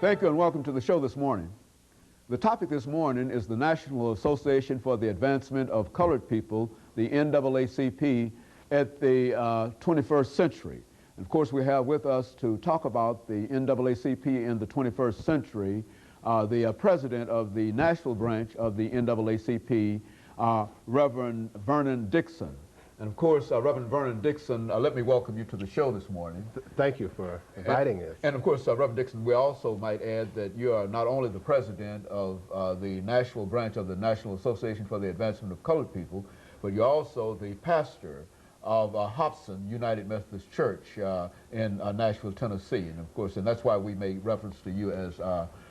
Thank you and welcome to the show this morning. The topic this morning is the National Association for the Advancement of Colored People, the NAACP, at the 21st century. And of course, we have with us to talk about the NAACP in the 21st century, the president of the Nashville branch of the NAACP, Reverend Vernon Dixon. And of course, Reverend Vernon Dixon, let me welcome you to the show this morning. Thank you for inviting us. And of course, Reverend Dixon, we also might add that you are not only the president of the Nashville branch of the National Association for the Advancement of Colored People, but you're also the pastor of Hobson United Methodist Church in Nashville, Tennessee. And of course, and that's why we made reference to you as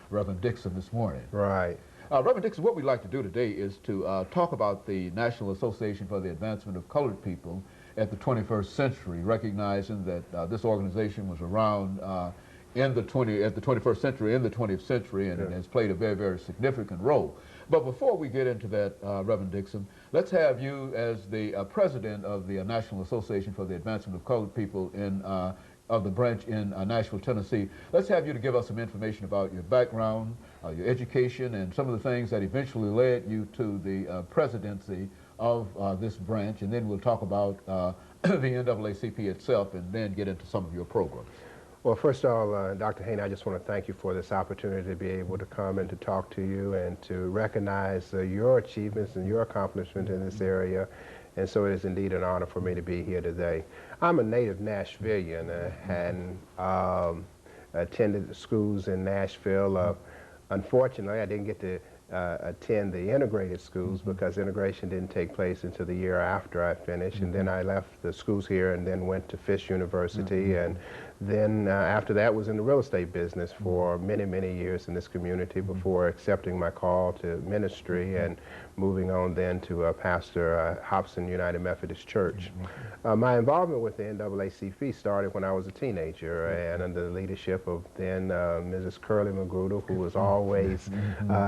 Reverend Dixon this morning. Right. Reverend Dixon, what we'd like to do today is to talk about the National Association for the Advancement of Colored People at the 21st century, recognizing that this organization was around at the 21st century, in the 20th century, and it has played a very, very significant role. But before we get into that, Reverend Dixon, let's have you as the president of the National Association for the Advancement of Colored People of the branch in Nashville, Tennessee. Let's have you to give us some information about your background, your education, and some of the things that eventually led you to the presidency of this branch, and then we'll talk about the NAACP itself and then get into some of your programs. Well, first of all, Dr. Haney, I just want to thank you for this opportunity to be able to come and to talk to you and to recognize your achievements and your accomplishments in this area. And so it is indeed an honor for me to be here today. I'm a native Nashvilleian and attended the schools in Nashville. Unfortunately, I didn't get to attend the integrated schools because integration didn't take place until the year after I finished. And then I left the schools here and then went to Fisk University. And then after that was in the real estate business for many, many years in this community before accepting my call to ministry and moving on then to pastor Hobson United Methodist Church. My involvement with the NAACP started when I was a teenager and under the leadership of then Mrs. Curly Magruder, who was always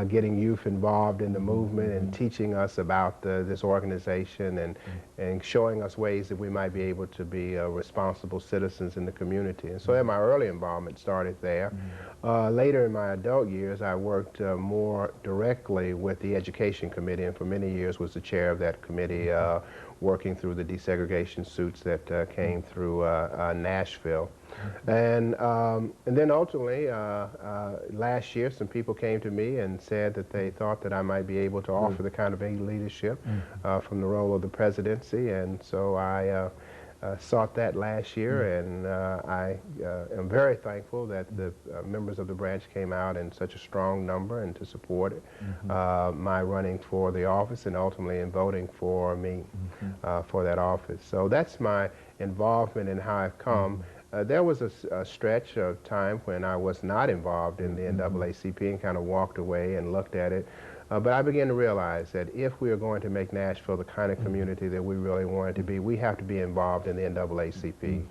getting youth involved in the movement and teaching us about this organization and showing us ways that we might be able to be responsible citizens in the community. And so my early involvement started there. Later in my adult years, I worked more directly with the Education Committee, and for many years was the chair of that committee, working through the desegregation suits that came through Nashville. And then ultimately, last year, some people came to me and said that they thought that I might be able to offer the kind of leadership from the role of the presidency, and so I sought that last year, and I am very thankful that the members of the branch came out in such a strong number and to support it, my running for the office and ultimately in voting for me for that office. So that's my involvement in how I've come. There was a stretch of time when I was not involved in the NAACP and kind of walked away and looked at it. But I began to realize that if we are going to make Nashville the kind of community that we really want it to be, we have to be involved in the NAACP.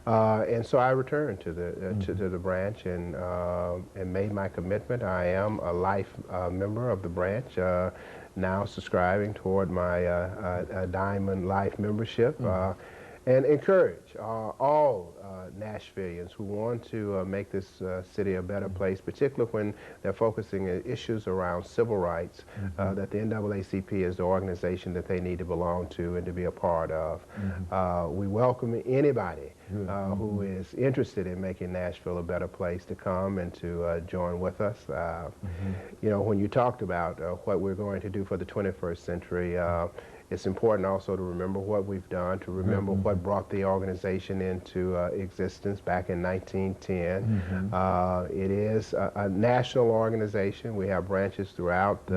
And so I returned to the branch and made my commitment. I am a life member of the branch, now subscribing toward my Diamond Life membership. And encourage all Nashvilleians who want to make this city a better place, particularly when they're focusing on issues around civil rights, that the NAACP is the organization that they need to belong to and to be a part of. We welcome anybody who is interested in making Nashville a better place to come and to join with us. You know, when you talked about what we're going to do for the 21st century, it's important also to remember what we've done, to remember what brought the organization into existence back in 1910. It is a national organization. We have branches throughout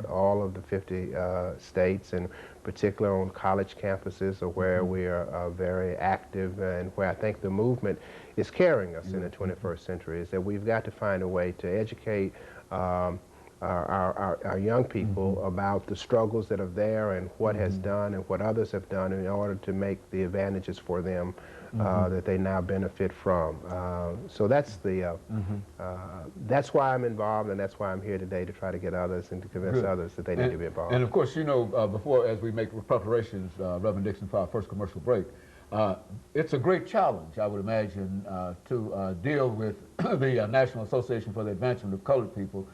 all of the 50 states, and particularly on college campuses where we are very active and where I think the movement is carrying us in the 21st century, is that we've got to find a way to educate our young people about the struggles that are there and what has done and what others have done in order to make the advantages for them that they now benefit from. So that's the that's why I'm involved, and that's why I'm here today, to try to get others and to convince others that they need to be involved. And of course, you know, before, as we make preparations, Reverend Dixon, for our first commercial break, It's a great challenge, I would imagine, to deal with the National Association for the Advancement of Colored People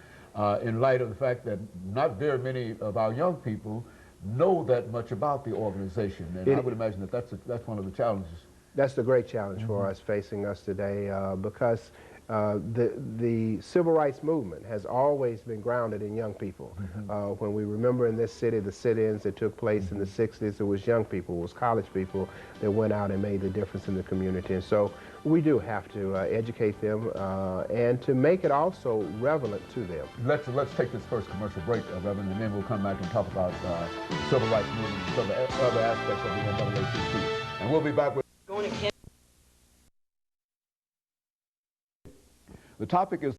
in light of the fact that not very many of our young people know that much about the organization. And I would imagine that that's one of the challenges. That's the great challenge for us, facing us today, because the civil rights movement has always been grounded in young people. When we remember in this city the sit-ins that took place in the 60s, it was young people, it was college people that went out and made the difference in the community. And so we do have to educate them and to make it also relevant to them. Let's take this first commercial break, Reverend, and then we'll come back and talk about the civil rights movement and some other aspects of the NAACP. And we'll be back with the topic is